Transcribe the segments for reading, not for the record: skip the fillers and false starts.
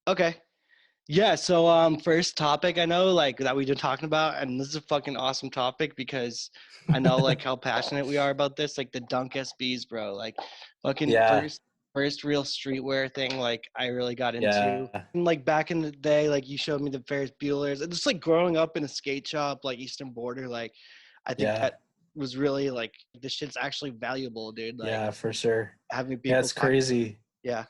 Okay. Yeah, so first topic I know like that we've been talking about, and this is a fucking awesome topic because I know like how passionate we are about this, like the Dunk SBs, bro. Like fucking Yeah, first real streetwear thing like I really got into. yeah, And like back in the day, like you showed me the Ferris Bueller's. And just like growing up in a skate shop like Eastern Border, like I think yeah, that was really like this shit's actually valuable, dude. Like yeah, for sure. having Yeah, people it's talk. crazy. Yeah.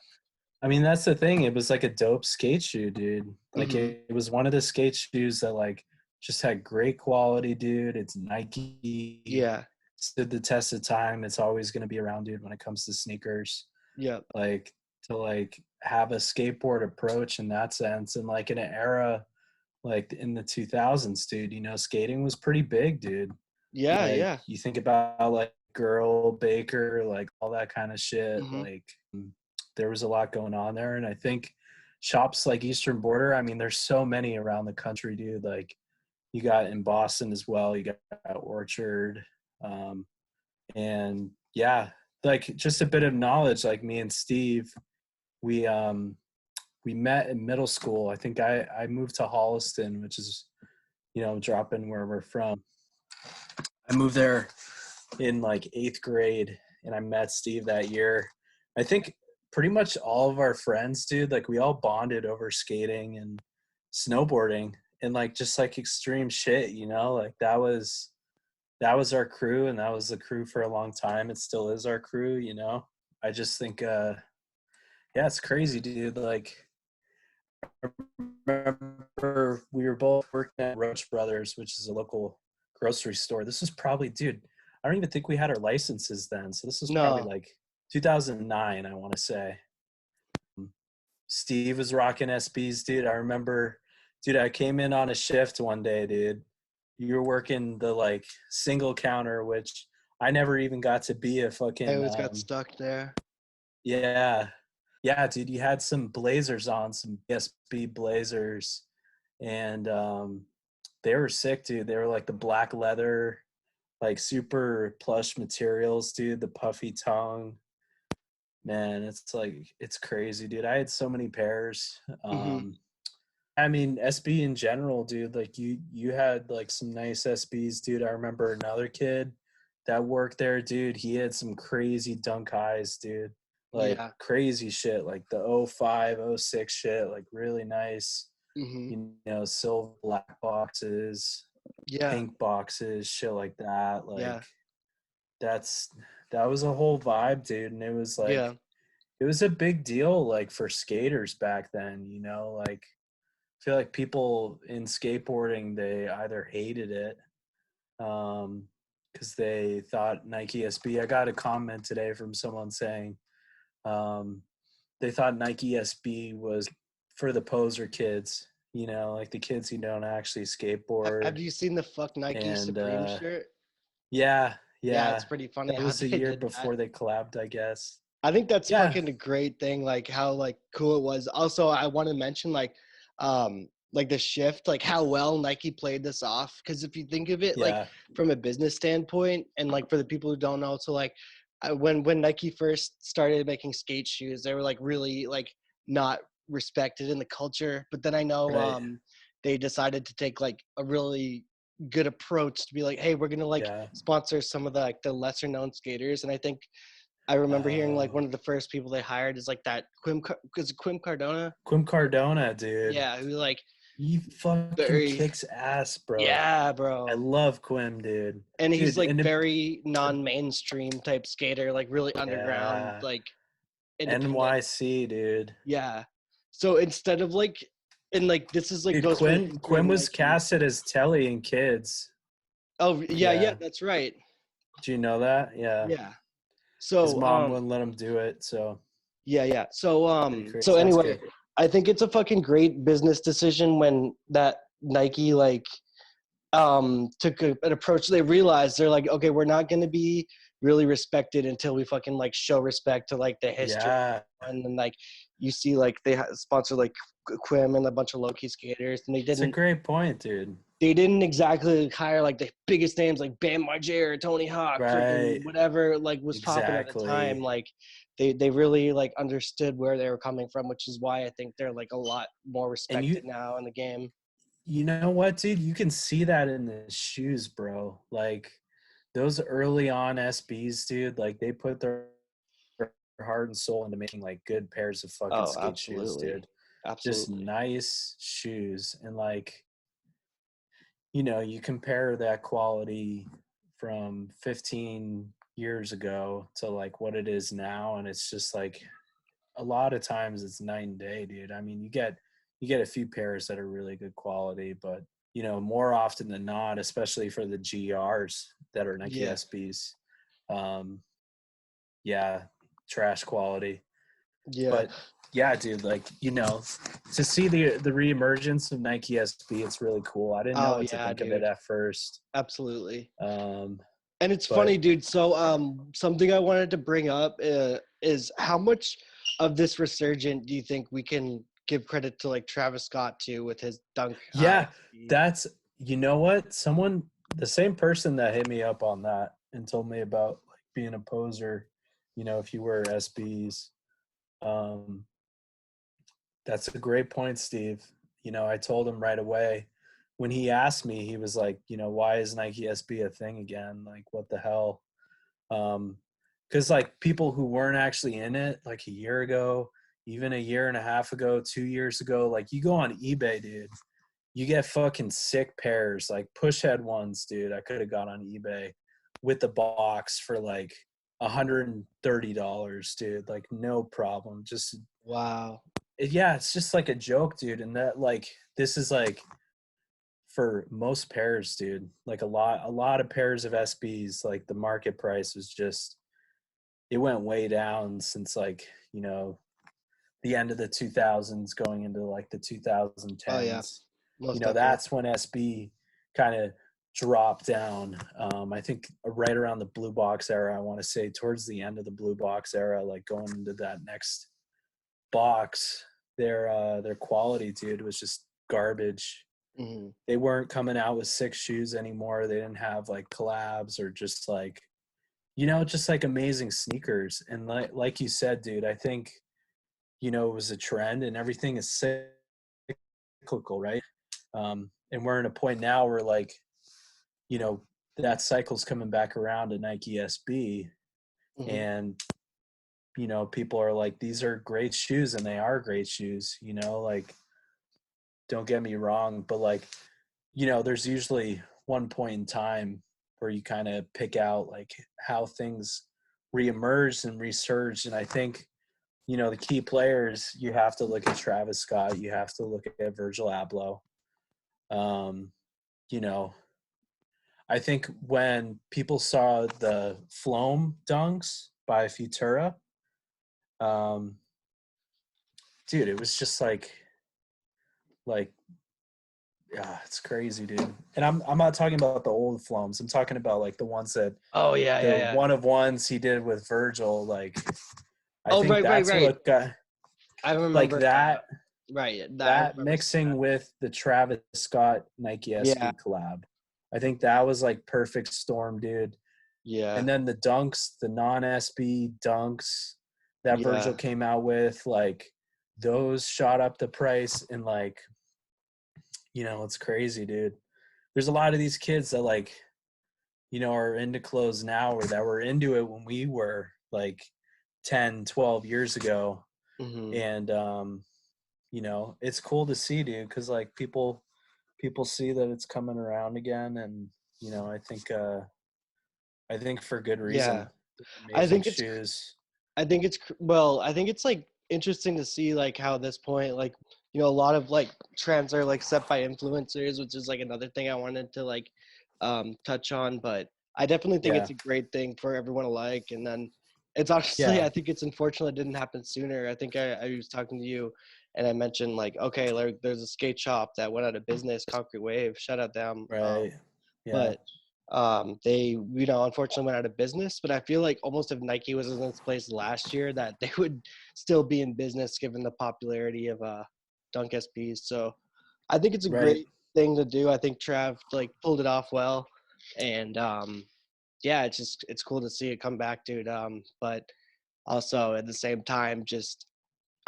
I mean, that's the thing. It was like a dope skate shoe, dude. Like Mm-hmm. it was one of the skate shoes that like just had great quality, dude. It's Nike, Yeah. stood the test of time. It's always going to be around, dude, when it comes to sneakers. Yeah. Like to like have a skateboard approach in that sense, and like in an era like in the 2000s, dude, skating was pretty big, dude. Yeah. Like Yeah. you think about like Girl Baker, like all that kind of shit. Mm-hmm. Like there was a lot going on there, and I think shops like Eastern Border. I mean, there's so many around the country, dude. Like you got in Boston as well. You got Orchard, and yeah, like just a bit of knowledge. Like me and Steve, we we met in middle school. I think I moved to Holliston, which is dropping where we're from. I moved there in like 8th grade, and I met Steve that year. I think pretty much all of our friends, dude, like we all bonded over skating and snowboarding and like just like extreme shit, like that was our crew, and that was the crew for a long time. It still is our crew. I just think yeah, it's crazy, dude. Like I remember we were both working at Roach Brothers, which is a local grocery store. This was probably, dude, I don't even think we had our licenses then. So this was probably No. like 2009, I want to say. Steve was rocking SBs, dude. I remember, dude, I came in on a shift one day, dude. You were working the like single counter, which I never even got to be a I fucking always got stuck there. yeah. Yeah, dude, you had some blazers on, some SB blazers, and they were sick, dude. They were like the black leather, like super plush materials, dude. The puffy tongue, man. It's like it's crazy, dude. I had so many pairs. Mm-hmm. I mean, SB in general, dude. Like you had like some nice SBs, dude. I remember another kid that worked there, dude. He had some crazy dunk highs, dude. Like Yeah. crazy shit, like the '05, '06 shit, like really nice. Mm-hmm. Silver black boxes, Yeah. pink boxes, shit like that. Yeah. Like that's that was a whole vibe, dude. And it was like Yeah. it was a big deal like for skaters back then, like I feel like people in skateboarding, they either hated it because they thought Nike SB. I got a comment today from someone saying um, they thought Nike SB was for the poser kids, like the kids who don't actually Have skateboard. you seen the fuck Nike And Supreme shirt? yeah, Yeah, it's yeah, pretty funny that how was a they year did that. before they collabed, I guess. I think that's Yeah, fucking a great thing, like how like cool it was. Also, I want to mention like the shift, like how well Nike played this off. Because if you think of it like yeah, from a business standpoint, and like for the people who don't know, so like when Nike first started making skate shoes, they were like really like not respected in the culture. But then I know right, they decided to take like a really good approach to be like, hey, we're gonna like yeah. sponsor some of the like the lesser known skaters. And I think I remember hearing like Oh, one of the first people they hired is like that because Quim Cardona. Quim Cardona, dude. Yeah, who like He fucking very kicks ass, bro. yeah, I bro. love Quim, dude. And he's Dude, like and very non-mainstream type skater, like really underground, yeah, like independent. NYC, dude. Yeah. So instead of like, and like this is like Dude, goes for the Quinn history of Quinn was Nike. casted as Telly in Kids. Oh yeah, yeah, Yeah. that's right. Do you know that? Yeah. Yeah. His So mom wouldn't let him do it, so yeah, yeah. So pretty crazy. so That's anyway, good. I think it's a fucking great business decision when that Nike like took an approach. They realized they're like, okay, we're not going to be really respected until we fucking like show respect to like the history. Yeah. And then like you see like they sponsor like Quim and a bunch of low key skaters, and It's a great point, dude. they didn't exactly hire like the biggest names like Bam Margera or Tony Hawk, freaking Right. whatever like was popping at the time. Exactly. Like they really like understood where they were coming from, which is why I think they're like a lot more And respected now in the game. you know what, dude? You can see that in the shoes, bro. Like those early on SBs, dude, like they put their heart and soul into making like good pairs of fucking Oh, skate shoes, absolutely. dude. Just Absolutely. nice shoes. And like, you know, you compare that quality from 15 years ago to like what it is now, and it's just like a lot of times it's night and day, dude. I mean, you get a few pairs that are really good quality, but you know, more often than not, especially for the GRs that are Nike Yeah. SBs, um, yeah, trash quality. Yeah. But yeah, dude, like, you know, to see the reemergence of Nike SB, it's really cool. I didn't know Oh what to yeah, think of it dude. at first. Absolutely. Um, And it's funny, but dude. So, something I wanted to bring up is how much of this resurgent do you think we can give credit to like Travis Scott too with his dunk yeah, SB? that's, you know what? The same person that hit me up on that and told me about like being a poser, you know, if you wear SBs. Um, that's a great point, Steve. You know, I told him right away when he asked me, he was like, you know, why is Nike SB a thing again? Like, what the hell? Because like people who weren't actually in it like a year ago, even a year and a half ago, 2 years ago, like you go on eBay, dude, you get fucking sick pairs, like push head ones, dude. I could have got on eBay with the box for like $130, dude. Like no problem. Just Wow. yeah, it's just like a joke, dude. And that like this is like for most pairs, dude. Like a lot of pairs of SBs, like the market price was just it went way down since like, you know, the end of the 2000s going into like the Oh yeah, 2010s. You most know, definitely. that's when SB kind of dropped down. I think right around the blue box era, I want to say towards the end of the blue box era, like going into that next box, their quality, dude, was just garbage. Hmm. They weren't coming out with six shoes anymore. They didn't have like collabs or just like, you know, just like amazing sneakers. And like you said, dude, I think, you know, it was a trend and everything is cyclical, right? And we're in a point now where like, you know, that cycle's coming back around to Nike SB, Hmm. and you know, people are like, these are great shoes, and they are great shoes, you know, like don't get me wrong, but like, you know, there's usually one point in time where you kind of pick out like how things reemerged and resurged. And I think, you know, the key players, you have to look at Travis Scott, you have to look at Virgil Abloh. Um, you know, I think when people saw the Floam dunks by Futura, um, dude, it was just like yeah, it's crazy, dude. And I'm not talking about the old Floams. I'm talking about like the ones that Oh yeah, yeah, the yeah. one of ones he did with Virgil. Like I Oh think right, right, that's right. what got I like remember. Right. That I that remember seeing mixing that. with the Travis Scott Nike Yeah, SB collab. I think that was like perfect storm, dude. yeah, And then the dunks, the non SB dunks that Virgil yeah, came out with, like those shot up the price, and like, you know, it's crazy, dude. There's a lot of these kids that like, you know, are into clothes now or that were into it when we were like 10, 12 years ago. hmm, And you know, it's cool to see, dude, because like people see that it's coming around again. And you know, I think for good yeah. reason. I Amazing think it's shoes. well, I think it's like interesting to see like how this point like a lot of like trends are like set by influencers, which is like another thing I wanted to like touch on, but I definitely think Yeah, it's a great thing for everyone alike. And then it's honestly, yeah, I think it's unfortunate it didn't happen sooner. I think I was talking to you and I mentioned like, okay, like there's a skate shop that went out of business, Concrete Wave, shout out them. right, yeah, But they unfortunately went out of business, but I feel like almost if Nike was in this place last year that they would still be in business given the popularity of dunk SPs. So I think it's a right. great thing to do. I think Trav like pulled it off well, and yeah, it's cool to see it come back, dude. But also at the same time, just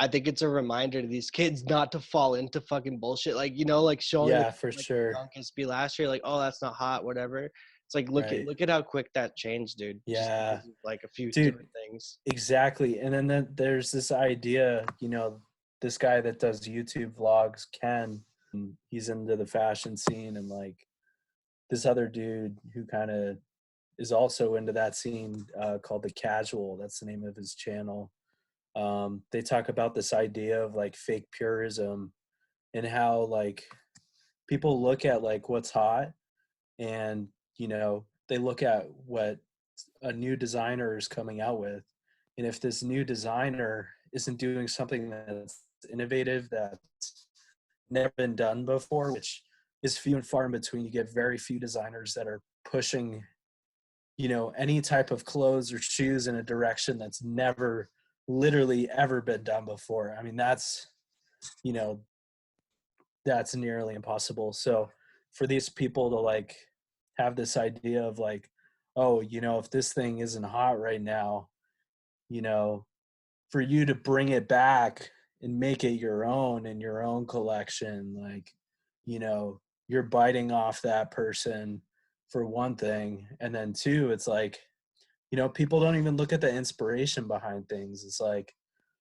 I think it's a reminder to these kids not to fall into fucking bullshit. Like, you know, like showing Yeah, for like sure. Young SB last year, like, oh, that's not hot, whatever. It's like Right. look at how quick that changed, dude. Just Yeah. because of like a few Dude, different things. exactly. And then there's this idea, you know, this guy that does YouTube vlogs, Ken, he's into the fashion scene, and like this other dude who kind of is also into that scene, called The Casual. That's the name of his channel. They talk about this idea of like fake purism, and how like people look at like what's hot, and you know, they look at what a new designer is coming out with, and if this new designer isn't doing something that's innovative, that's never been done before, which is few and far in between. You get very few designers that are pushing, you know, any type of clothes or shoes in a direction that's never literally ever been done before. I mean, that's, you know, that's nearly impossible. So for these people to like have this idea of like, oh, you know, if this thing isn't hot right now, you know, for you to bring it back and make it your own in your own collection, like, you know, you're biting off that person, for one thing. And then two, it's like, you know, people don't even look at the inspiration behind things. It's like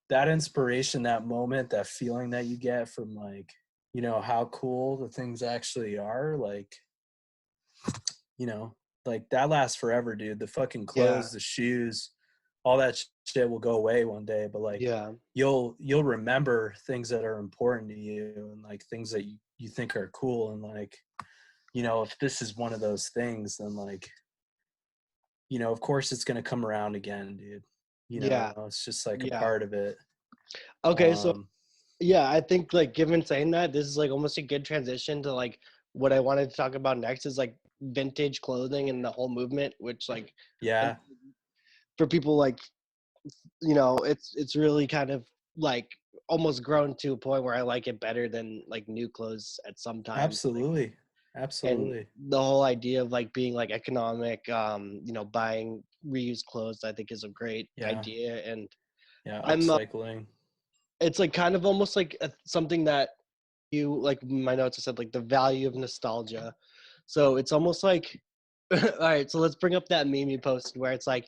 that inspiration, that moment, that feeling that you get from like, you know, how cool the things actually are, like, you know, like that lasts forever, dude. The fucking Yeah. clothes, the shoes, all that shit will go away one day, but like Yeah. you'll remember things that are important to you, and like things that you think are cool. And like, you know, if this is one of those things, then like, you know, of course it's going to come around again, dude. You Yeah. know, it's just like a Yeah. part of it. Okay, so Um, yeah, I think like given saying that, this is like almost a good transition to like what I wanted to talk about next is like vintage clothing and the whole movement, which like yeah, for people like, you know, it's really kind of like almost grown to a point where I like it better than like new clothes at sometimes. Like, absolutely. and Absolutely. the whole idea of like being like economic, you know, buying reused clothes, I think is a great Yeah. idea. And Yeah. I'm Upcycling. it's like kind of almost like something that you like my notes I said like the value of nostalgia. So it's almost like all right, so let's bring up that meme you posted where it's like,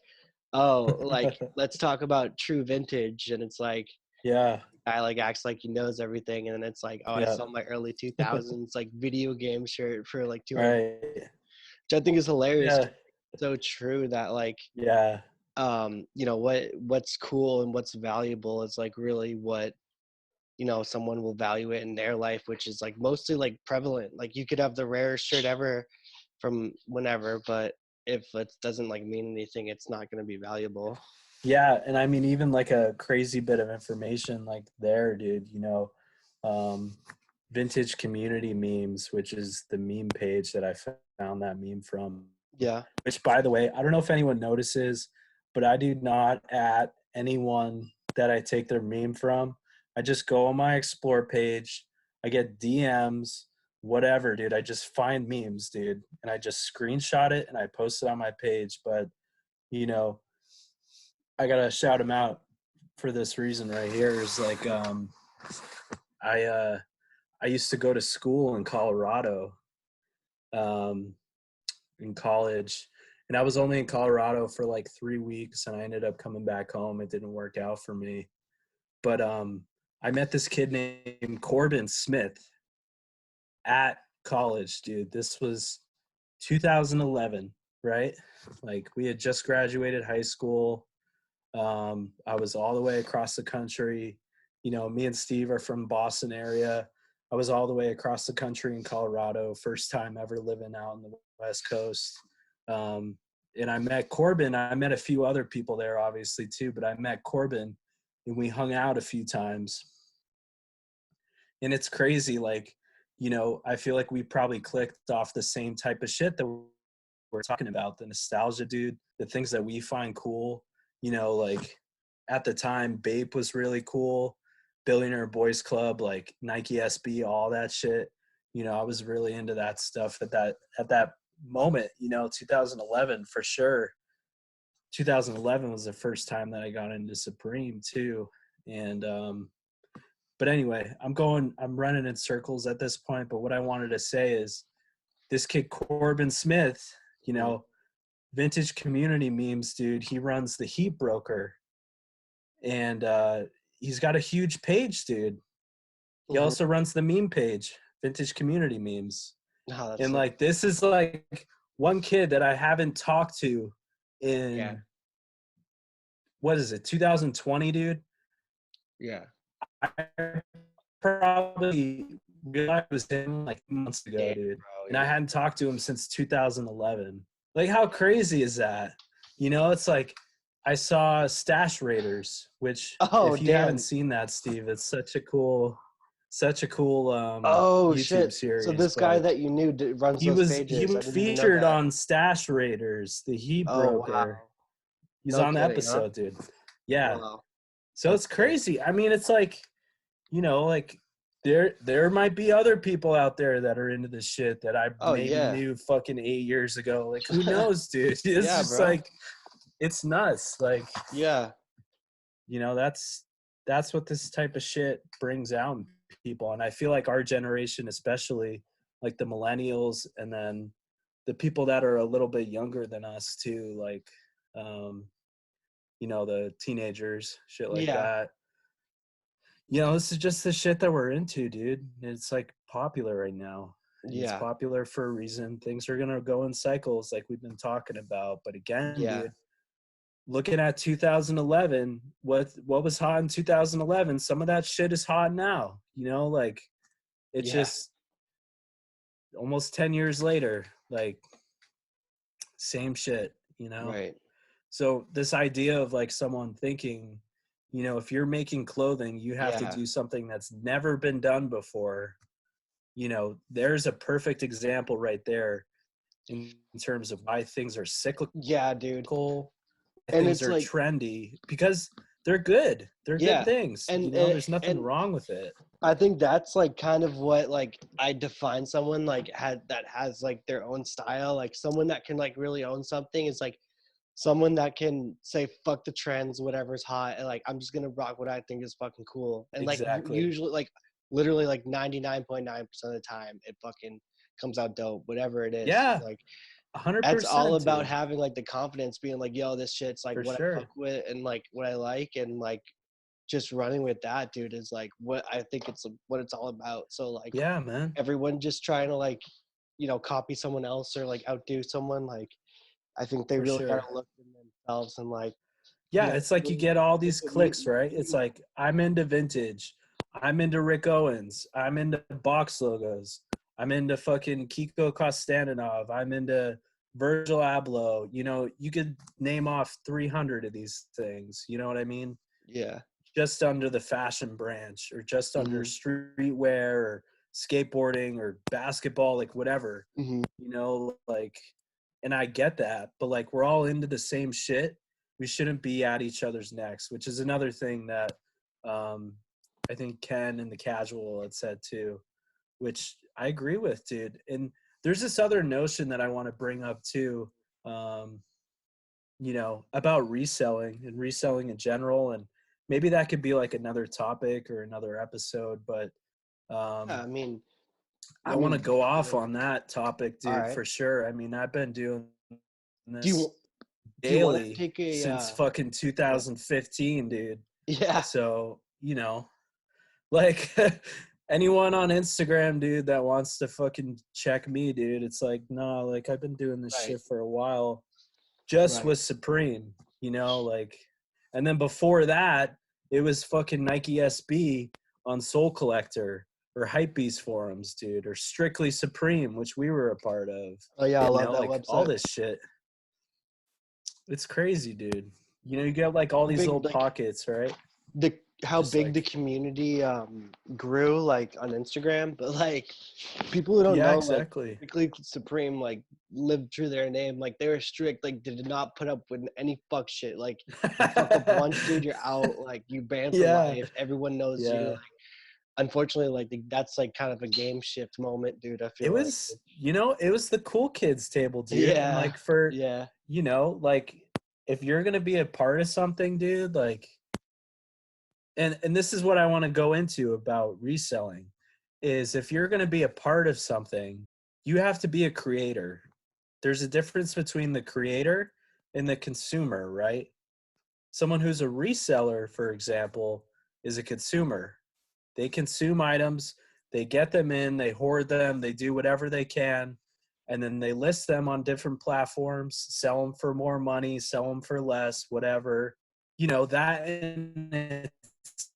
oh, like let's talk about true vintage, and it's like Yeah. guy like acts like he knows everything, and then it's like, oh, I Yeah. saw my early 2000s like video game shirt for like 200, Right. which I think is hilarious. Yeah. So true that like Yeah. you know what's cool and what's valuable is like really what, you know, someone will value it in their life, which is like mostly like prevalent. Like you could have the rarest shirt ever from whenever, but if it doesn't like mean anything, it's not going to be valuable. Yeah. And I mean, even like a crazy bit of information like there, dude, you know, um, vintage community memes, which is the meme page that I found that meme from, Yeah. which by the way, I don't know if anyone notices, but I do not at anyone that I take their meme from. I just go on my explore page. I get DMs, whatever, dude. I just find memes, dude. And I just screenshot it and I post it on my page. But, you know, I got to shout them out for this reason right here is like, I, uh, I used to go to school in Colorado, um, in college, and I was only in Colorado for like 3 weeks, and I ended up coming back home. It didn't work out for me, but I met this kid named Corbin Smith at college, dude. This was 2011, right? Like we had just graduated high school. I was all the way across the country. You know, me and Steve are from Boston area. I was all the way across the country in Colorado, first time ever living out in the West Coast. Um, and I met Corbin. I met a few other people there, obviously, too, but I met Corbin and we hung out a few times. And it's crazy. Like, you know, I feel like we probably clicked off the same type of shit that we're talking about, the nostalgia, dude, the things that we find cool. You know, like at the time, Bape was really cool. Billionaire Boys Club, like Nike SB, all that shit. You know, I was really into that stuff at that moment. You know, 2011 for sure. 2011 was the first time that I got into Supreme too. And but anyway, I'm running in circles at this point, but what I wanted to say is this kid Corbin Smith, you know, vintage community memes, dude, he runs the Heat Broker, and he's got a huge page, dude. He also runs the meme page, Vintage Community Memes. Oh, And like this is like one kid that I haven't talked to in what is it, 2020, dude? Yeah. I probably realized it was him like months ago, dude. Bro, and I hadn't talked to him since 2011. Like, how crazy is that? You know, it's like I saw Stash Raiders, which if you haven't seen that, Steve, it's such a cool YouTube shit series. So this guy that you knew runs those pages. He was featured on Stash Raiders, the Heat Broker. Wow. He's on the episode, dude. Yeah. Wow. So it's crazy. I mean, it's like, you know, like there might be other people out there that are into this shit that I knew fucking 8 years ago. Like, who knows, dude? It's just bro. Like, it's nuts. Like, yeah, you know, that's what this type of shit brings out in people. And I feel like our generation, especially like the millennials, and then the people that are a little bit younger than us too, like, you know, the teenagers, shit like that. You know, this is just the shit that we're into, dude. It's like popular right now. It's popular for a reason. Things are gonna go in cycles, like we've been talking about. But again, dude, looking at 2011, what was hot in 2011? Some of that shit is hot now. You know, like it's just almost 10 years later, like same shit. You know, right? So this idea of like someone thinking, you know, if you're making clothing, you have to do something that's never been done before. You know, there's a perfect example right there in terms of why things are cyclical. Yeah, dude. And things are like trendy because they're good. They're good things. And you know, there's nothing wrong with it. I think that's like kind of what like I define someone like that has like their own style. Like someone that can like really own something is like someone that can say fuck the trends, whatever's hot, and like I'm just gonna rock what I think is fucking cool. And like usually like literally like 99.9% of the time it fucking comes out dope, whatever it is. Yeah. Like 100%. That's all about having like the confidence, being like, yo, this shit's like what I fuck with and like what I like, and like just running with that, dude, is like what I think it's what it's all about. So like man, everyone just trying to like, you know, copy someone else or like outdo someone, like I think they really gotta look in themselves and like it's like you get all these clicks, right? It's like I'm into vintage, I'm into Rick Owens, I'm into box logos, I'm into fucking Kiko Kostantinov, I'm into Virgil Abloh. You know, you could name off 300 of these things, you know what I mean? Yeah. Just under the fashion branch, or just under streetwear or skateboarding or basketball, like whatever, you know, like, and I get that, but like we're all into the same shit. We shouldn't be at each other's necks, which is another thing that I think Ken and the Casual had said too, which I agree with, dude. And there's this other notion that I want to bring up too, you know, about reselling and reselling in general. And maybe that could be like another topic or another episode, but I mean, I want to go off on that topic, dude, for sure. I mean, I've been doing this daily since fucking 2015, dude. Yeah. So, you know, like anyone on Instagram, dude, that wants to fucking check me, dude, it's like, no, like I've been doing this shit for a while, just with Supreme, you know, like, and then before that, it was fucking Nike SB on Soul Collector or Hypebeast forums, dude, or Strictly Supreme, which we were a part of. Oh yeah, I love that like, website. all this shit. It's crazy, dude. You know, you get like all these little pockets, right? How big the community grew, like on Instagram, but like people who don't know, exactly. Like, Strictly Supreme, like lived through their name. Like they were strict, like did not put up with any fuck shit. Like you fuck up once, dude, you're out. Like you banned for life. Everyone knows you. Like, unfortunately, like that's like kind of a game shift moment, dude. I feel it was, you know, it was the cool kids table, dude. Yeah. And like for you know, like if you're going to be a part of something, dude, like, and this is what I want to go into about reselling, is if you're going to be a part of something, you have to be a creator. There's a difference between the creator and the consumer, right? Someone who's a reseller, for example, is a consumer. They consume items, they get them in, they hoard them, they do whatever they can, and then they list them on different platforms, sell them for more money, sell them for less, whatever. You know, that in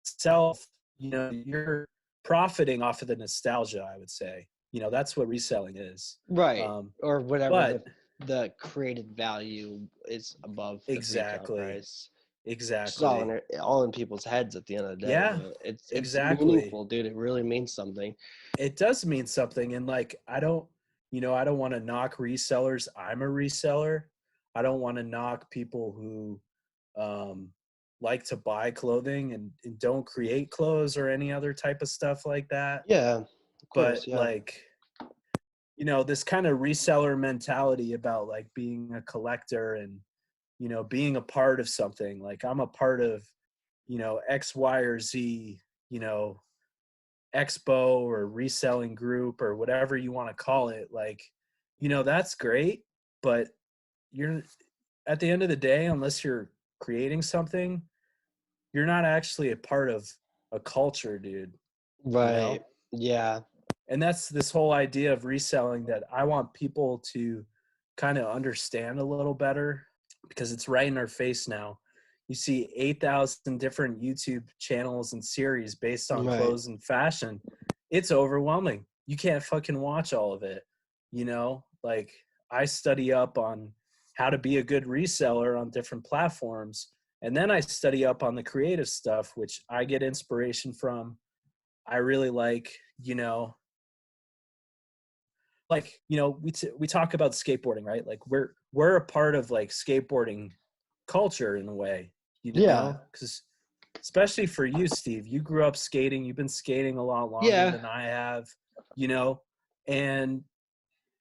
itself, you know, you're profiting off of the nostalgia, I would say. You know, that's what reselling is. Right. Or whatever But the created value is above the retail exactly, price. It's exactly. all in people's heads at the end of the day. Yeah, But it's exactly. meaningful, dude. It really means something. It does mean something. And like, I don't want to knock resellers. I'm a reseller. I don't want to knock people who um, like to buy clothing and don't create clothes or any other type of stuff like that. Yeah, of course. But Yeah. like, you know, this kind of reseller mentality about like being a collector and, you know, being a part of something. Like, I'm a part of, you know, X, Y, or Z, you know, expo or reselling group or whatever you want to call it. Like, you know, that's great, but you're, at the end of the day, unless you're creating something, you're not actually a part of a culture, dude, you Right. know? Yeah. And that's this whole idea of reselling that I want people to kind of understand a little better, because it's right in our face now. You see 8,000 different YouTube channels and series based on Right. clothes and fashion. It's overwhelming. You can't fucking watch all of it. You know, like, I study up on how to be a good reseller on different platforms. And then I study up on the creative stuff, which I get inspiration from. I really like, you know, like, you know, we talk about skateboarding, right? Like, we're a part of like skateboarding culture in a way, you Yeah. know, because especially for you, Steve, you grew up skating. You've been skating a lot longer Yeah. than I have, you know, and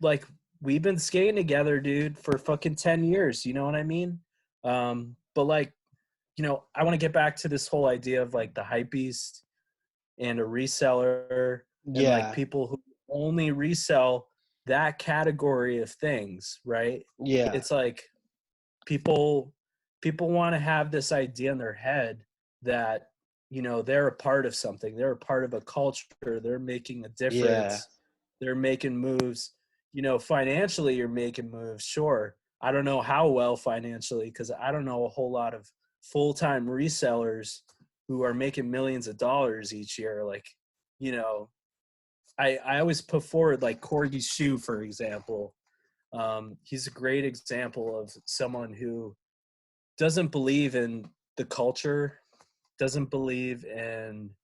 like, we've been skating together, dude, for fucking 10 years. You know what I mean? But like, you know, I want to get back to this whole idea of like the hype beast and a reseller, and like Yeah. people who only resell that category of things, right? Yeah. It's like people want to have this idea in their head that, you know, they're a part of something, they're a part of a culture, they're making a Yeah. difference, they're making moves. You know, financially you're making moves, sure. I don't know how well financially, because I don't know a whole lot of full-time resellers who are making millions of dollars each year. Like, you know, I always put forward like Corgi Shoe, for example. He's a great example of someone who doesn't believe in the culture, doesn't believe in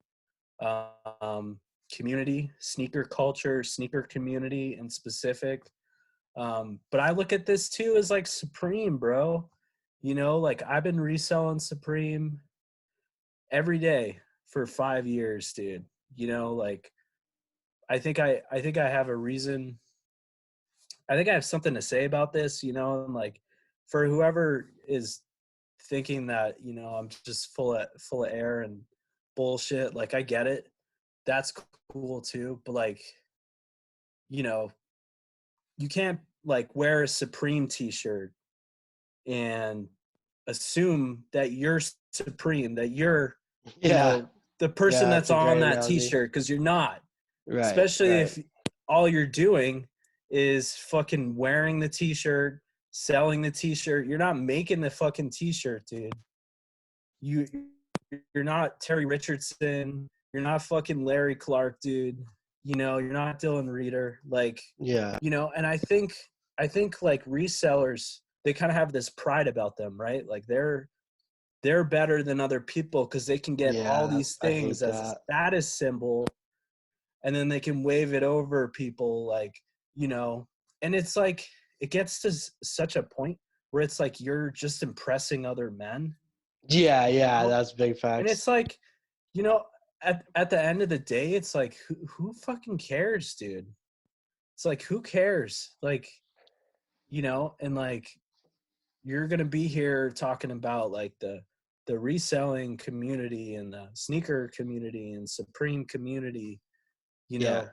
um, community, sneaker culture, sneaker community in specific. But I look at this too as like Supreme, bro. You know, like, I've been reselling Supreme every day for 5 years, dude. You know, like, I think I have a reason. I think I have something to say about this, you know, and like, for whoever is thinking that, you know, I'm just full of air and bullshit, like, I get it. That's cool too, but like, you know, you can't like wear a Supreme t-shirt and assume that you're Supreme, that you're, you Yeah. know, the Yeah. person That's that's a on great that analogy. t-shirt, because you're not. Right. Especially Right. if all you're doing is fucking wearing the t-shirt, selling the t-shirt. You're not making the fucking t-shirt, dude. You you're not Terry Richardson. You're not fucking Larry Clark, dude. You know, you're not Dylan Reeder. Like, Yeah. you know, and I think like resellers, they kind of have this pride about them, right? Like, they're better than other people because they can get all Yeah. these I hate things as a that. status symbol, and then they can wave it over people, like, you know. And it's like, it gets to such a point where it's like you're just impressing other men, Yeah. you Yeah. know. That's big And facts. it's like, you know, at the end of the day, it's like, who fucking cares, dude? It's like, who cares? Like, you know. And like, you're gonna be here talking about like the reselling community and the sneaker community and Supreme community, you Yeah.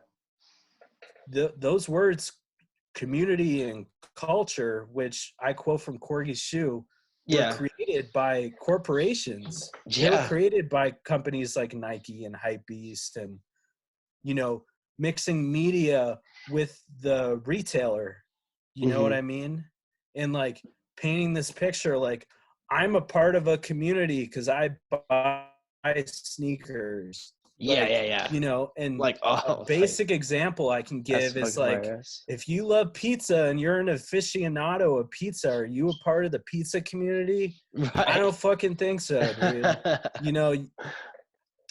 know, those words, community and culture, which I quote from Corgi's shoe, were Yeah. created by corporations. They were Yeah. created by companies like Nike and Hypebeast, and you know, mixing media with the retailer. You know what I mean? And like painting this picture like I'm a part of a community because I buy sneakers. Yeah. Like, Yeah. Yeah. you know, and Like, a oh, like, basic example I can that's give is fucking like, hilarious. if you love pizza and you're an aficionado of pizza, are you a part of the pizza community? Right. I don't fucking think so, dude. You know,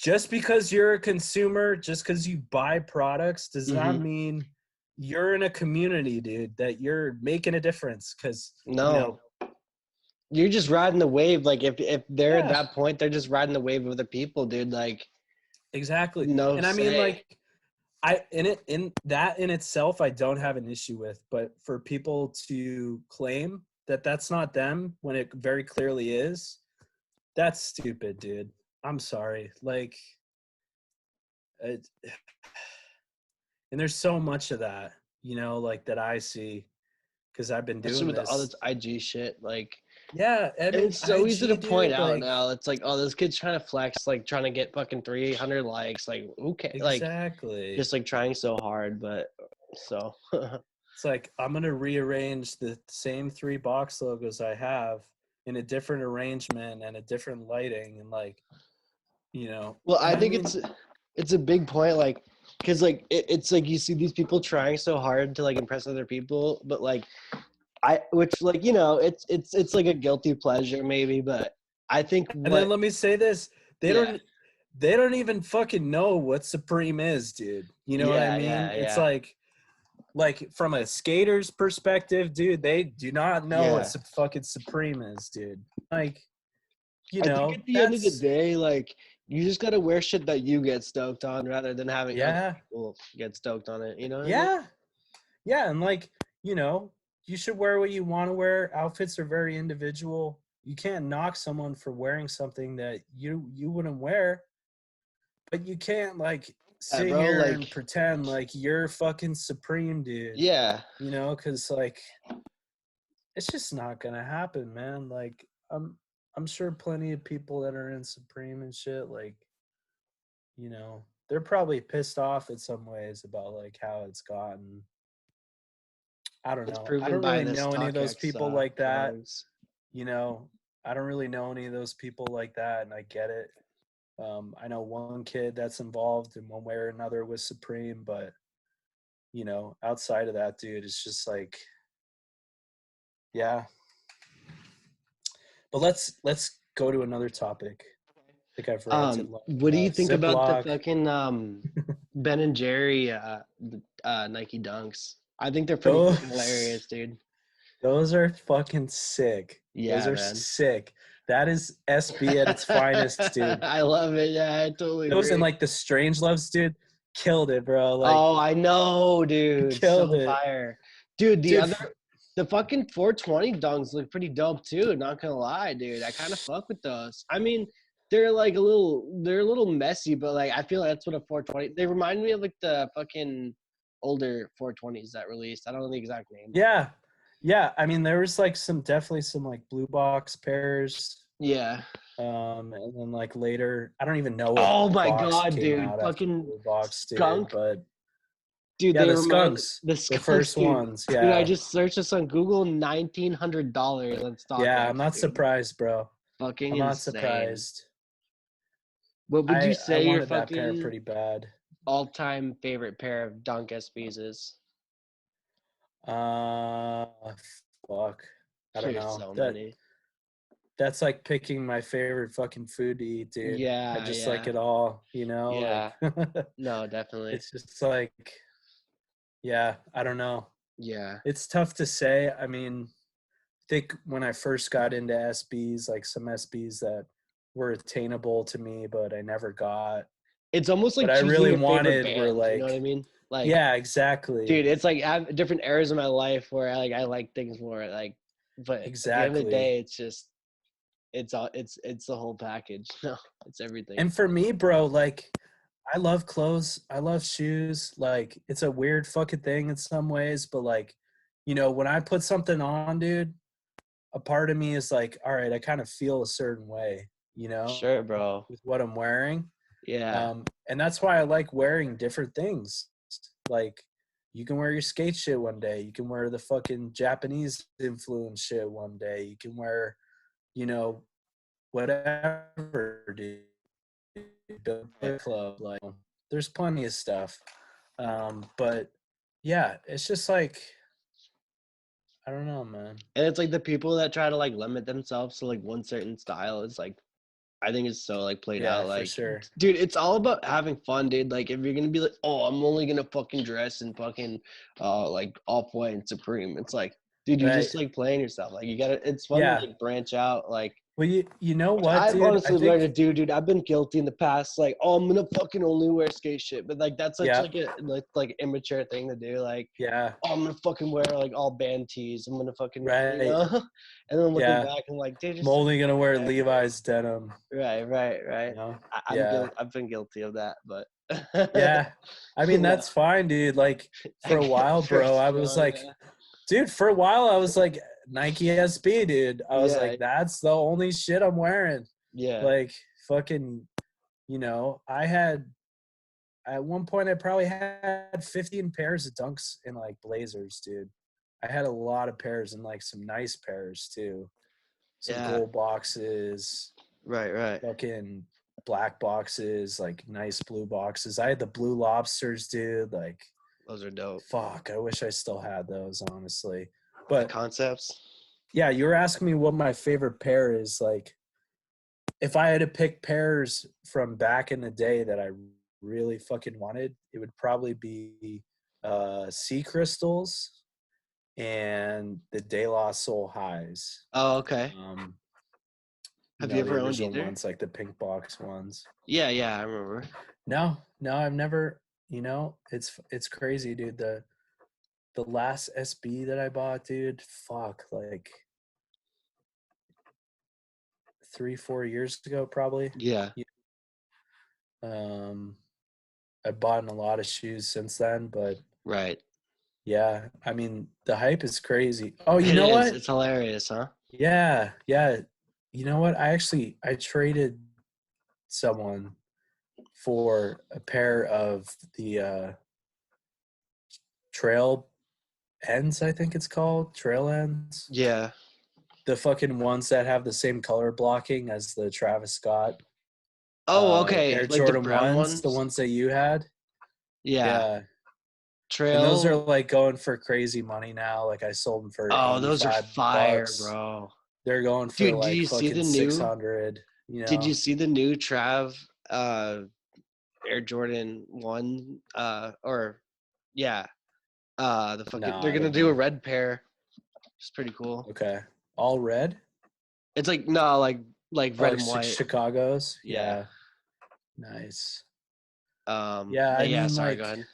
just because you're a consumer, just because you buy products does not mean you're in a community, dude, that you're making a difference. Because, No. you know, You're just riding the wave. Like if they're at yeah, that point, they're just riding the wave of the people, dude. Like, exactly. no And I mean, say. like, in that in itself, I don't have an issue with, but for people to claim that that's not them when it very clearly is, that's stupid, dude. I'm sorry. Like, it, and there's so much of that, you know, like that I see because I've been Especially doing with all this. this IG shit. Like, Yeah, I and mean, it's so easy to IG, point dude, out like, now. It's like, oh, this kid's trying to flex, like trying to get fucking 300 likes. Like, who cares? Like, exactly. just like trying so hard, but so. It's like I'm gonna rearrange the same 3 box logos I have in a different arrangement and a different lighting, and like, you know. Well, And I I think mean, it's a big point, like, because like it's like you see these people trying so hard to like impress other people, but like which like, you know, it's like a guilty pleasure maybe, but I think and then what let me say this: they yeah don't even fucking know what Supreme is, dude. You know what I mean? It's yeah like from a skater's perspective, dude, they do not know what yeah. fucking Supreme is, dude. Like, you I think know, at the end of the that's, day, like, you just gotta wear shit that you get stoked on rather than having other yeah, people get stoked on it. You know what I mean? yeah, yeah. And like, you know, you should wear what you want to wear. Outfits are very individual. You can't knock someone for wearing something that you wouldn't wear, but you can't like Yeah, sit bro. here Like, and pretend like you're fucking Supreme, dude. yeah. You know, because like it's just not gonna happen, man. Like I'm sure plenty of people that are in Supreme and shit, like, you know, they're probably pissed off in some ways about like how it's gotten. I don't It's know. I proven don't by really the know any of those StockX people like that. drugs. You know, I don't really know any of those people like that, and I get it. I know one kid that's involved in one way or another with Supreme, but you know, outside of that, dude, it's just like, yeah. But let's go to another topic. I think I've ranted long What do you enough. think about the Ziploc. fucking Ben and Jerry Nike Dunks? I think they're pretty fucking Those hilarious, dude. those are fucking sick. Those Yeah, are man. sick. That is SB at its finest, dude. I love it. Yeah, I totally Those and agree. like the Strange Loves, dude, killed it, bro. Like, Oh, I know, dude. killed So it, fire. Dude, dude. the fucking 420 dunks look pretty dope too, not gonna lie, dude. I kind of fuck with those. I mean, they're like they're a little messy, but like I feel like that's what a 420. They remind me of like the fucking older 420s that released. I don't know the exact name. Yeah, yeah. I mean, there was like definitely some like blue box pairs. Yeah. And then like later, I don't even know what Oh my box god, came dude. out after the Fucking blue box did, skunk. but Dude, yeah, they the remind skunks, the the skunks, first dude. ones, Dude, I yeah. just searched this on Google, $1,900 on Yeah, StockX, I'm not dude. surprised, bro. Fucking I'm not insane. surprised. What would you I say your wanted that pair fucking pretty bad. all-time favorite pair of Dunk SBs is? Uh, fuck. I don't There's know. so many. That's like picking my favorite fucking food to eat, dude. I Yeah, just like yeah, it all, you know? yeah. Like No, definitely. it's just like, yeah, I don't know. Yeah. It's tough to say. I mean, I think when I first got into SBs, like some SBs that were attainable to me, but I never got. It's almost But like I choosing really your favorite wanted were band. You know what I like, mean? Like, yeah, exactly. dude, it's like I have different eras of my life where I like things more. Like, But at the end of the Exactly. day, it's just it's all it's the whole package. No, it's everything. And for me, bro, like I love clothes. I love shoes. Like it's a weird fucking thing in some ways, but like, when I put something on, dude, a part of me is like, all right, I kind of feel a certain way, Sure, bro. with what I'm wearing. Yeah. And that's why I like wearing different things. Like you can wear your skate shit one day. You can wear the fucking Japanese influence shit one day. You can wear, you know, whatever, dude. Billiard club, like there's plenty of stuff. But yeah, it's just like I don't know, man. And it's like the people that try to like limit themselves to like one certain style is like I think it's so like played Yeah, out. for Like, sure. dude, it's all about having fun, dude. Like, if you're gonna be like, oh, I'm only gonna fucking dress in fucking like off white and Supreme, it's like, dude, you're Right. just like playing yourself. Like, you gotta. It's fun to Yeah. like branch out. Like, Well, you know which what, I've dude? I honestly learned to think do, dude. I've been guilty in the past. Like, oh, I'm gonna fucking only wear skate shit, but like that's such yeah, like a like immature thing to do. Like, yeah, oh, I'm gonna fucking wear like all band tees. I'm gonna fucking, right. and then looking Yeah. back and like, dude, I'm just only gonna wear whatever. Levi's denim, Right. I'm Yeah. guilty. I've been guilty of that, but Yeah. I mean, no, that's fine, dude. Like for I a get while, for bro, I was sure. like, dude, for a while I was like Nike SB, dude. I was Yeah, like, that's the only shit I'm wearing. yeah. Like fucking, I had at one point I probably had 15 pairs of Dunks and like Blazers, dude. I had a lot of pairs and like some nice pairs too. Some Yeah. gold boxes, Right. fucking black boxes, like nice blue boxes. I had the blue lobsters, dude. Like, Those are dope. fuck, I wish I still had those, honestly. The But concepts. yeah, you were asking me what my favorite pair is. Like, if I had to pick pairs from back in the day that I really fucking wanted, it would probably be Sea Crystals and the De La Soul Highs. Oh, okay. Um, Have you the ever owned original either? ones, like the pink box ones. Yeah. I remember. No, I've never. It's crazy, dude. The last SB that I bought, dude. Fuck, like 3-4 years ago, probably. Yeah. Um, I've bought a lot of shoes since then, but Right. yeah, I mean the hype is crazy. Oh, you It know is. what? It's hilarious, huh? Yeah. You know what? I traded someone for a pair of the trail ends, I think it's called. Trail ends. Yeah. The fucking ones that have the same color blocking as the Travis Scott Oh, okay. Air Like the Jordan brown ones, the ones. ones that you had. Yeah. Yeah. And those are Trail. like going for crazy money now. Like I sold them for Oh, those are 85 fire, bucks. bro. They're going for Dude, like fucking 600, did you see the new Trav Air Jordan 1 or yeah, the No, fucking they're I going to don't do a know. red pair. It's pretty cool. Okay. All red? It's like no, like Oh, red like and white. Chicago's? Yeah. Yeah. Nice. Yeah, But I yeah, mean sorry, go like ahead.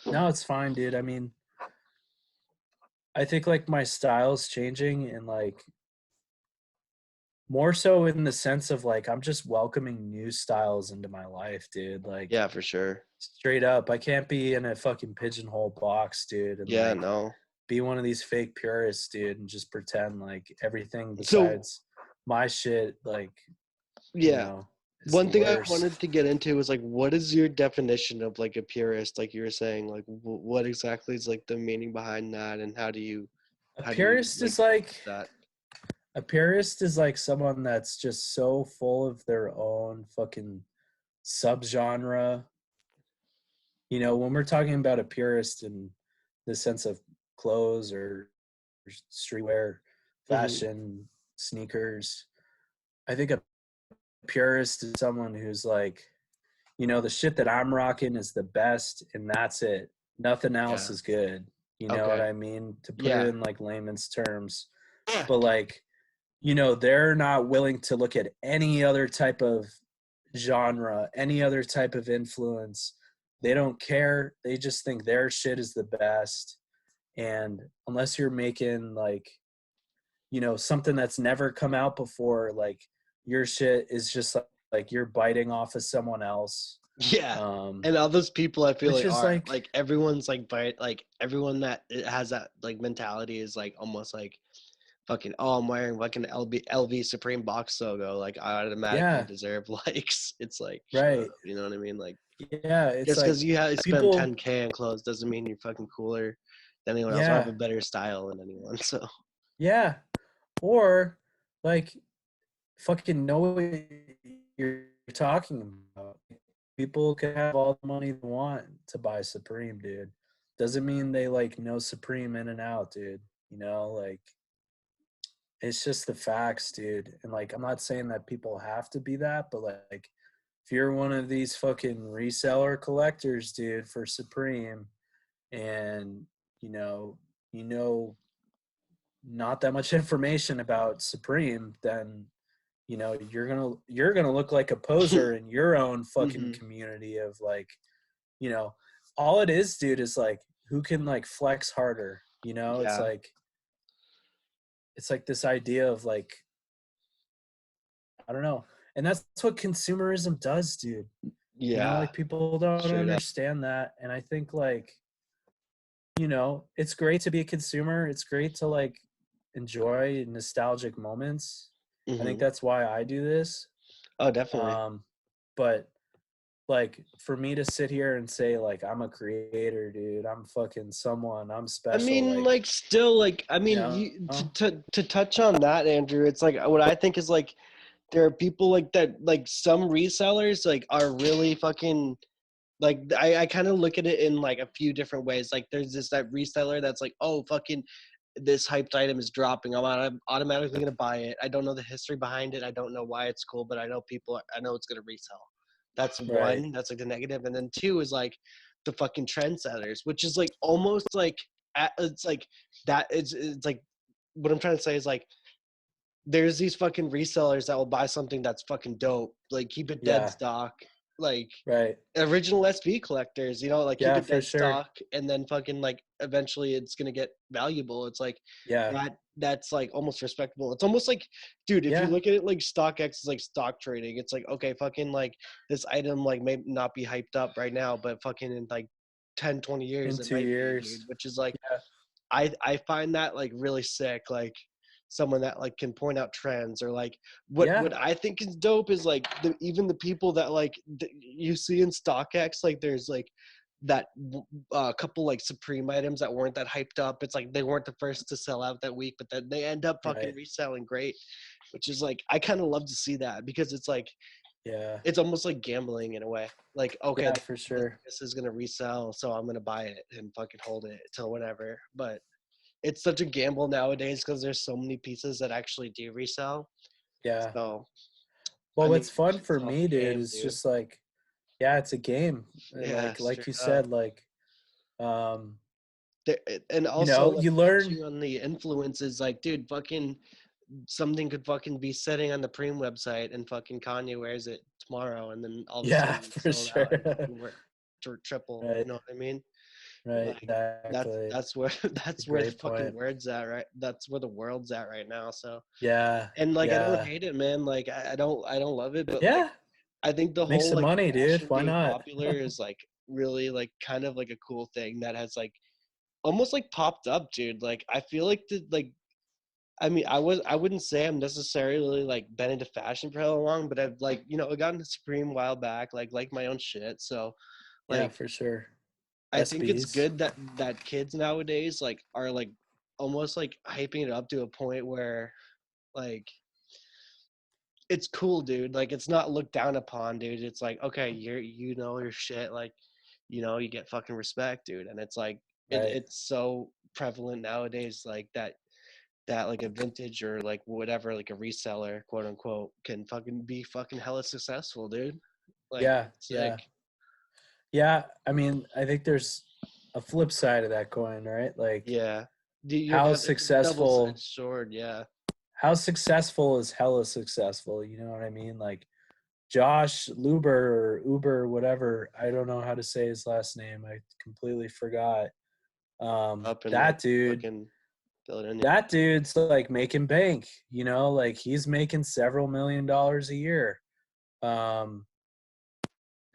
no, it's fine, dude. I mean, I think like my style's changing and like more so in the sense of like I'm just welcoming new styles into my life, dude. Like Yeah, for sure. straight up, I can't be in a fucking pigeonhole box, dude, and Yeah, like no. be one of these fake purists, dude, and just pretend like everything So, besides my shit, like, yeah. is the One thing I worst. wanted to get into was like what is your definition of like a purist like you were saying like what exactly is like the meaning behind that and A how do you purist like is like that? a purist is like someone that's just so full of their own fucking subgenre. When we're talking about a purist in the sense of clothes or streetwear, Mhm. fashion, sneakers, I think a purist is someone who's like, the shit that I'm rocking is the best and that's it. Nothing else Yeah. is good. You know what Okay. I mean? To put it Yeah. in like layman's terms. But like, they're not willing to look at any other type of genre, any other type of influence. They don't care. They just think their shit is the best. And unless you're making like you know, something that's never come out before. Like your shit is just like you're biting off of someone else. Yeah. Um, And all those people I feel which like is are like, like everyone's like everyone that has that like mentality is like almost like fucking, oh, I'm wearing fucking LV Supreme box logo, like I automatically yeah, deserve likes. It's like shut up, right. you know what I mean? Like Yeah. It's just like because you have spend people, 10K on clothes doesn't mean you're fucking cooler than anyone else or have yeah, a better style than anyone. So yeah. Or like fucking know what you're talking about. People can have all the money they want to buy Supreme, dude. Doesn't mean they like know Supreme in and out, dude. You know, like it's just the facts, dude. And like I'm not saying that people have to be that, but like if you're one of these fucking reseller collectors, dude, for Supreme and you know not that much information about Supreme, then you know you're gonna look like a poser in your own fucking hmm community of like, you know, all it is, dude, is like who can like flex harder. You know, yeah, it's like this idea of like, I don't know. And that's what consumerism does, dude. You know, yeah, like people don't straight up. understand that. And I think like, you know, it's great to be a consumer. It's great to like enjoy nostalgic moments. I think hmm that's why I do this. Oh, definitely. Um, but like for me to sit here and say like I'm a creator, dude, I'm fucking someone, I'm I special, mean, like, like, still, like, I you mean, know, you to touch on that, Andrew. It's like what I think is like there are people like that, like some resellers, like, are really fucking like I kind of look at it in like a few different ways. Like, there's that reseller that's like, oh, fucking, this hyped item is dropping. I'm automatically gonna buy it. I don't know the history behind it. I don't know why it's cool, but I know I know it's gonna resell. That's right. one. That's like the negative, and then two is like the fucking trendsetters, which is like almost like it's like that. It's like what I'm trying to say is like there's these fucking resellers that will buy something that's fucking dope, like keep it dead Yeah, stock, like right. original SV collectors, you know, like keep Yeah, it for dead sure. stock, and then fucking like eventually it's gonna get valuable. It's like Yeah. that's like almost respectable. It's almost like, dude, if you Yeah. look at it like StockX is like stock trading. It's like, okay, fucking like this item like may not be hyped up right now, but fucking in like 10, 20 years In it two might be, dude. years. Which is like Yeah. I find that like really sick. Like someone that like can point out trends or like Yeah. what I think is dope is like even the people that like you see in StockX, like there's like that couple like Supreme items that weren't that hyped up. It's like they weren't the first to sell out that week, but then they end up fucking Right. reselling great, which is like I kind of love to see that because it's like Yeah. it's almost like gambling in a way. Like, okay, Yeah, for sure. this is gonna resell, so I'm gonna buy it and fucking hold it till whatever. But it's such a gamble nowadays because there's so many pieces that actually do resell. Yeah. So Well, I mean, what's fun it's for all me, a dude, game, is dude. just like, yeah, it's a game. Yeah, Like straight you up. said, like, um, There, and you also know, like you learn. touching on the influences, like, dude, fucking something could fucking be sitting on the Preem website and fucking Kanye wears it tomorrow, and then all of a Yeah, sudden it's for sold sure. out and fucking worth triple. You Right. know what I mean? Right. Like Exactly. that's where It's a that's where the great fucking point. words at, right? That's where the world's at right now. So Yeah. and like I don't Yeah. hate it, man. Like I don't love it, but like Yeah. I think the Make whole some like money, dude. fashion Why being not? popular is like really like kind of like a cool thing that has like almost like popped up, dude. Like I feel like the like I mean I wouldn't say I'm necessarily like been into fashion for how long, but I've like, you know, I got into Supreme a while back, like my own shit. So Yeah, like for sure. I think it's SBs. good that kids nowadays like are like almost like hyping it up to a point where like it's cool, dude. Like it's not looked down upon, dude. It's like, okay, you know your shit, like, you know, you get fucking respect, dude. And it's like Right. it's so prevalent nowadays, like that like a vintage or like whatever, like a reseller, quote unquote, can fucking be fucking hella successful, dude. Like Yeah. it's sick. Yeah. Yeah. I mean, I think there's a flip side of that coin, right? Like Yeah. Do you how got it's a double sided successful sword, yeah. how successful is hella successful, you know what I mean? Like Josh Luber or Uber, whatever, I don't know how to say his last name. I completely forgot. Up in like That dude, fucking that dude's like making bank, you know, like he's making several $1 million a year.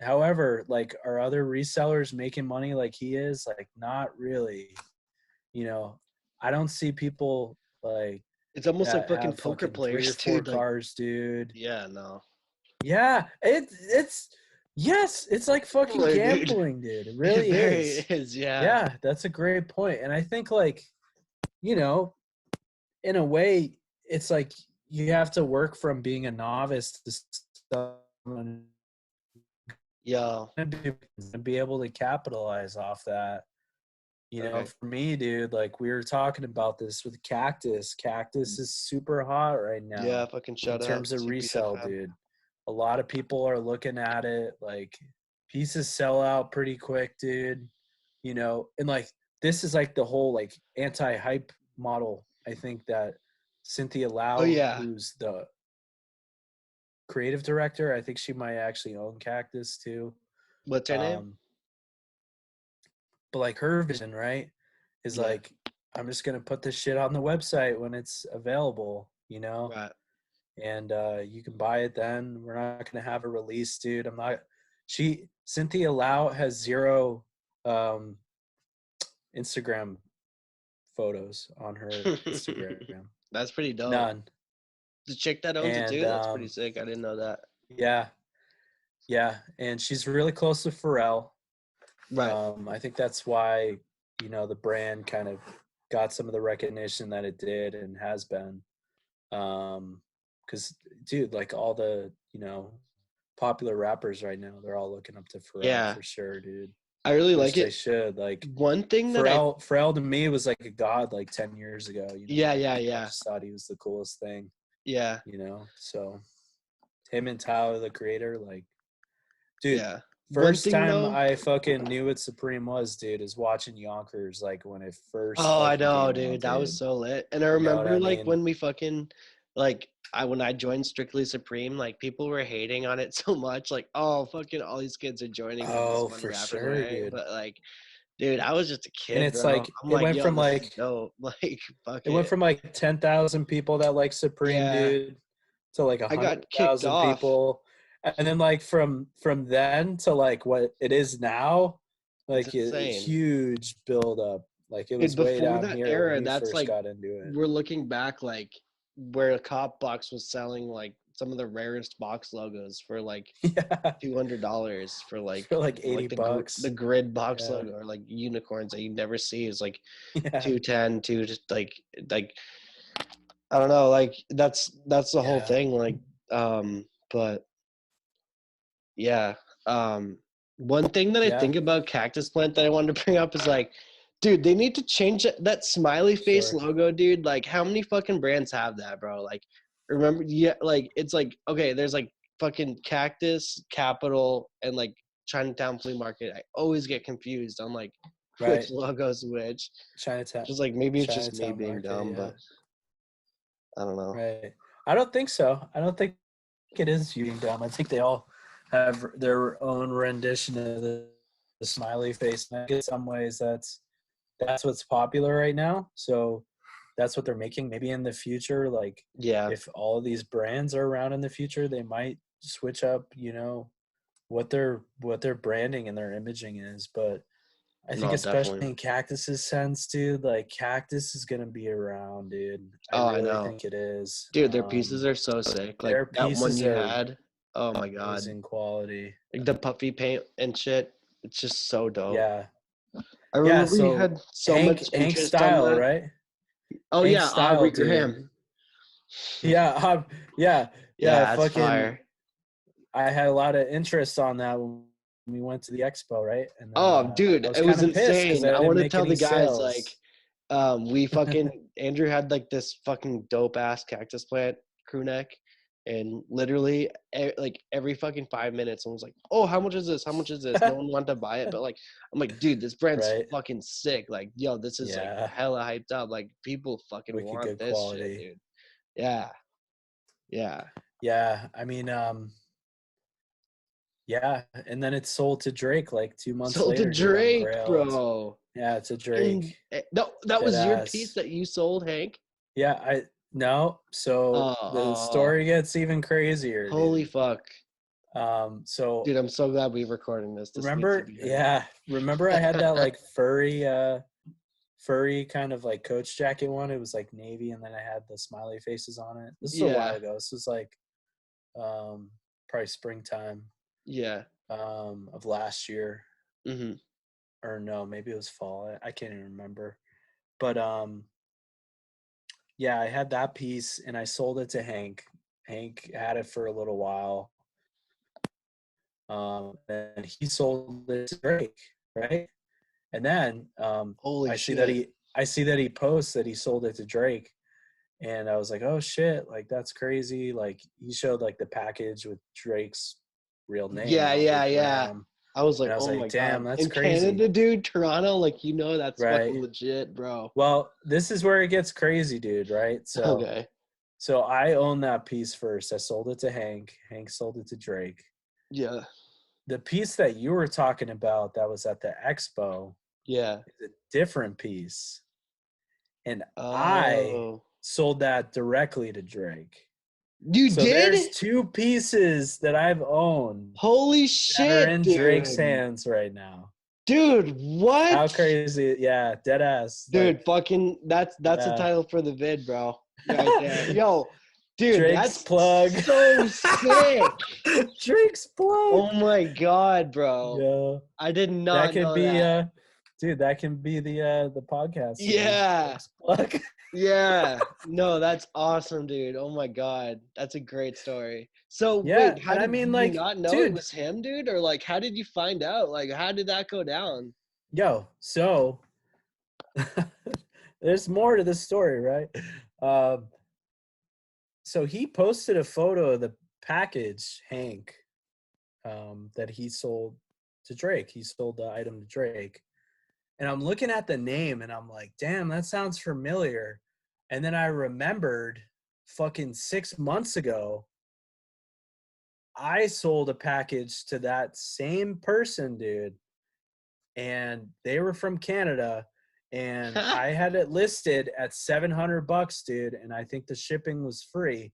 However, like, are other resellers making money like he is? Like, not really. You know, I don't see people like It's almost like that fucking have poker fucking 3 or players, 4 dude. Like, cars, dude. yeah, no. Yeah, it's yes, it's like fucking Dude. gambling, dude. It It really very is. is, yeah. Yeah, that's a great point. And I think, like, you know, in a way, it's like you have to work from being a novice to someone Yeah. and be able to capitalize off that. You know, Okay. for me, dude, like we were talking about this with Cactus. Cactus is super hot right now. Yeah, fucking in shout out. terms of resale, dude. A lot of people are looking at it. Like, pieces sell out pretty quick, dude. You know, and like this is like the whole like anti-hype model. I think that Cynthia Lau, Oh, yeah. who's the creative director, I think she might actually own Cactus too. What's her name? But like her vision, right, is like, I'm just gonna put this shit on the website when it's available, you know. Right. And you can buy it then. We're not gonna have a release, dude. I'm not. Cynthia Lau has 0 Instagram photos on her Instagram. That's pretty dope. None. The chick that owns it too. That's pretty sick. I didn't know that. Yeah, and she's really close to Pharrell. Right. I think that's why, you know, the brand kind of got some of the recognition that it did and has been. Because, dude, like all the, you know, popular rappers right now, they're all looking up to Pharrell for sure, dude. I really like it. They should. Like, one thing that Pharrell to me was like a god like 10 years ago. You know? Yeah. I just thought he was the coolest thing. Yeah. You know, so him and Tyler, the creator, like, dude. Yeah. First time I fucking knew what Supreme was, dude, is watching Yonkers, like when it first. Oh, I know, dude. That was so lit. And I remember, like, when we fucking, like, when I joined Strictly Supreme, like, people were hating on it so much, like, oh, fucking all these kids are joining. Oh, for sure, dude. But like, dude, I was just a kid. And it's bro. like it went from like fuck it went from like 10,000 people that like Supreme, dude, to like 100,000 people. And then like from then to like what it is now, like a huge build up. Like it was way down here era, when we first like got into it. We're looking back like where a Cop Box was selling like some of the rarest box logos for like $200 for like $80. The grid box logo, or like unicorns that you never see is like 210 to just like I don't know, like that's the whole thing, like but yeah. One thing that I think about Cactus Plant that I wanted to bring up is like, dude, they need to change that smiley face logo, dude. Like, how many fucking brands have that, bro? Like, remember, like, it's like, okay, there's like fucking Cactus, Capital, and like Chinatown Flea Market. I always get confused on like which logo's which. Chinatown. Just like, maybe it's just me being dumb, but I don't know. Right. I don't think so. I don't think it is you being dumb. I think they all have their own rendition of the smiley face. And I think in some ways that's what's popular right now. So that's what they're making. Maybe in the future, like if all of these brands are around in the future, they might switch up, you know, what their branding and their imaging is. But I think especially in Cactus's sense, dude, like Cactus is gonna be around, dude. I really think it is. Dude, their pieces are so sick. Like that one you had. Oh my god. Amazing quality. Like the puffy paint and shit. It's just so dope. Yeah. I remember we had so much Hank Style, on that. Right? Oh Hank yeah, Style, Aubrey Graham. Yeah, yeah, fucking fire. I had a lot of interest on that when we went to the expo, right? And then, dude, it was insane. I want to tell the guys like we fucking Andrew had like this fucking dope ass Cactus Plant crew neck. And literally, like every fucking 5 minutes, someone's like, "Oh, how much is this? How much is this?" No one wanted to buy it, but like, I'm like, "Dude, this brand's fucking sick. Like, yo, this is like hella hyped up. Like, people fucking want this shit, dude." Yeah. I mean, and then it's sold to Drake like 2 months later. Sold to Drake, bro. Yeah, it's a Drake. No, that was your piece Deadass. that you sold, Hank? Yeah, no. So the Oh, story gets even crazier, holy dude. fuck. So Dude, I'm so glad we're recording this. This needs to remember, be heard. yeah, remember I had that like furry kind of like coach jacket one. It was like navy, and then I had the smiley faces on it. This is a while Yeah, ago. This was like probably springtime yeah. of last year, Hmm. or no, maybe it was fall. I can't even remember. But yeah, I had that piece and I sold it to Hank. Hank had it for a little while. And he sold it to Drake, right? And then Holy I see that shit. he posts that he sold it to Drake. And I was like, oh shit, like that's crazy. Like he showed like the package with Drake's real name Yeah, and all the yeah, yeah. gram. I was And like, I was oh like, my damn, god. that's In crazy. Canada, dude, Toronto, like that's Right. fucking legit, bro. Well, this is where it gets crazy, dude, right? Okay. So I own that piece first. I sold it to Hank. Hank sold it to Drake. Yeah. The piece that you were talking about that was at the expo Yeah. is a different piece. And I Oh. sold that directly to Drake. You So there's did? two pieces that I've owned Holy that are shit, in Drake's dude. hands right now. Dude, How what? crazy. Yeah, dead ass. Like, Dude, fucking that's the yeah. title for the vid, bro. Right there. Yo, dude, Drake's that's plug. so sick. Drake's plug. Oh my god, bro. Yeah. I did That not could know be that. dude, that can be the podcast name. Yeah. Drake's plug. Yeah. No, that's awesome, dude. Oh my god. That's a great story. So Yeah, wait, how and I did mean you like, not know it dude, was him, dude? Or like how did you find out? Like how did that go down? yo, so there's more to this story, right? Um so he posted a photo of the package, Hank, that he sold to Drake. He sold the item to Drake. And I'm looking at the name and I'm like, damn, that sounds familiar. And then I remembered fucking 6 months ago, I sold a package to that same person, dude. And they were from Canada. And I had it listed at $700, dude. And I think the shipping was free.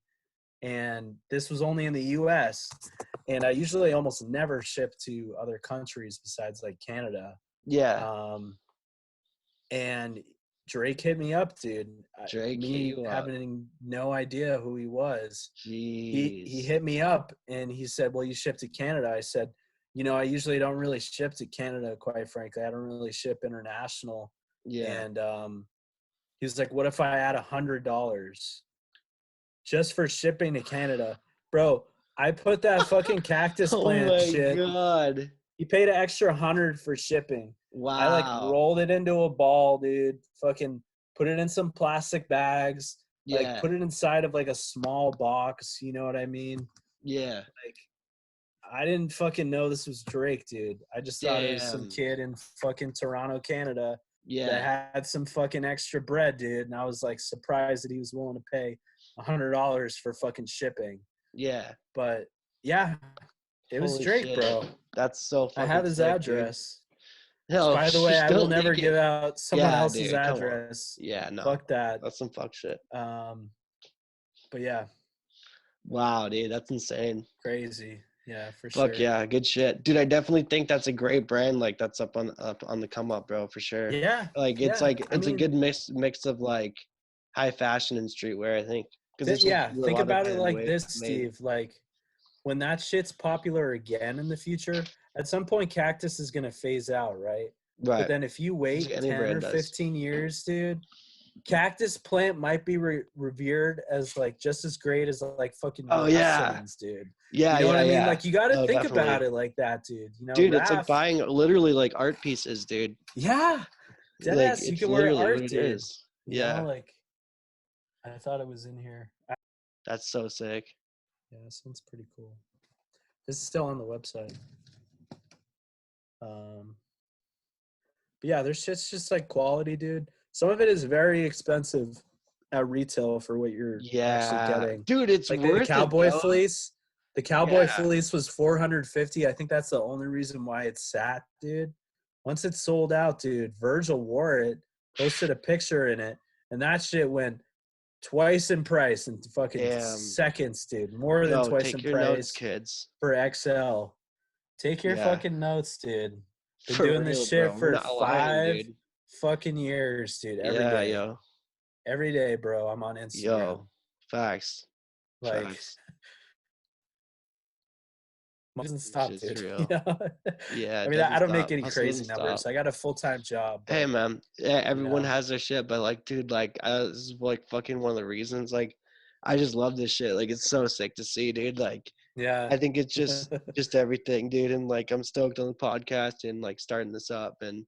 And this was only in the US. And I usually almost never ship to other countries besides like Canada. Yeah. And Drake hit me up, dude. Drake hit Me you up. having no idea who he was. He Jeez. hit me up and he said, well, you ship to Canada. I said, I usually don't really ship to Canada, quite frankly. I don't really ship international. Yeah. And he was like, what if I add $100 just for shipping to Canada? Bro, I put that fucking cactus Oh plant my shit. god. He paid an extra 100 for shipping. I like Wow. rolled it into a ball, dude. Fucking put it in some plastic bags. Like Yeah. put it inside of like a small box. You know what I mean? Yeah. Like I didn't fucking know this was Drake, dude. I just thought it was some Damn. kid in fucking Toronto, Canada Yeah. that had some fucking extra bread, dude. And I was like surprised that he was willing to pay $100 for fucking shipping. Yeah. But yeah, it was Holy Drake, shit. bro. That's so I fucking have his sick, dude. address. No, By the way, I will don't never leak give it. out someone Yeah, else's dude. Come on. address. Yeah, no. Fuck that. That's some fuck shit. But yeah, Wow, dude. That's insane. crazy. Yeah, for Fuck sure. yeah, good shit, dude. I definitely think that's a great brand. Like that's up on the come up, bro, for sure. Yeah, Like yeah. it's a good mix of like high fashion and streetwear. I think because there's Yeah. a Think lot of about it it like way this, made. Steve. Like when that shit's popular again in the future, at some point Cactus is gonna phase out, right? But Right. then if you wait Any 10 brand or does. 15 years, dude, Cactus plant might be revered as like just as great as like fucking Oh yeah. Raph dude. Yeah, You know what yeah, I mean? yeah. Like you got to Oh, think definitely. about it like that, dude. Dude, it's like Raph. buying literally like art pieces, dude. Yeah, Like deadass. You it's can wear literally art, what it dude. is. Yeah. Like I thought it was in here. That's so sick. Yeah, this one's pretty cool. This is still on the website. But yeah, there's just like quality, dude. Some of it is very expensive at retail for what you're actually getting. Dude, it's Like worth the it cowboy though. fleece. The cowboy Yeah. fleece was $450. I think that's the only reason why it's sat, dude, once it sold out, dude, Virgil wore it, posted a picture in it, and that shit went twice in price in fucking Damn. seconds, dude. More than Yo, twice take in your notes, price kids. for XL. Take your Yeah. fucking notes, dude. Been For doing real, this shit bro. I'm for not lying, 5 dude. fucking years, dude. Every Yeah, day. yo. Every day, bro. I'm on Instagram. Yo. Facts. Like, Facts. doesn't stop, Shit's dude. real. You know? Yeah, I it mean, I doesn't don't make stop. any Hustle crazy doesn't numbers. stop. I got a full-time job. Hey, But, man. Yeah, everyone know. has their shit, but like, dude, like, this is like fucking one of the reasons. Like, I just love this shit. Like, it's so sick to see, dude. Like, Yeah. I think it's just everything, dude. And like, I'm stoked on the podcast and like starting this up, and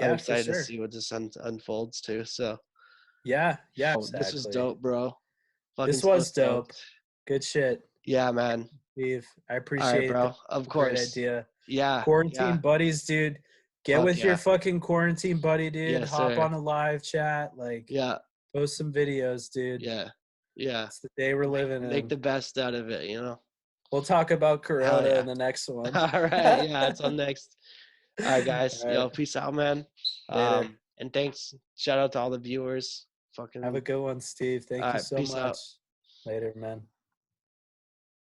I'm Yeah, for excited to sure. see what this unfolds to. So, Yeah, this was exactly. dope, bro. Fucking This so was dope. stoked. Good shit, Yeah, man. Steve. I All right, appreciate bro. that. Of Great course. idea. Yeah. Quarantine Yeah. buddies, dude. Get Fuck with your yeah. fucking quarantine buddy, dude. Yes, Hop sir. on a live chat. Like, Yeah. post some videos, dude. Yeah. Yeah. It's the day we're living Make in. the best out of it, you know? We'll talk about Hell Corona yeah. in the next one. All right. Yeah, it's on next. All right, guys. All Yo, right. peace out, man. Later. And thanks. Shout out to all the viewers. Fucking. Have a good one, Steve. All Thank you right. so Peace much. out. Later, man.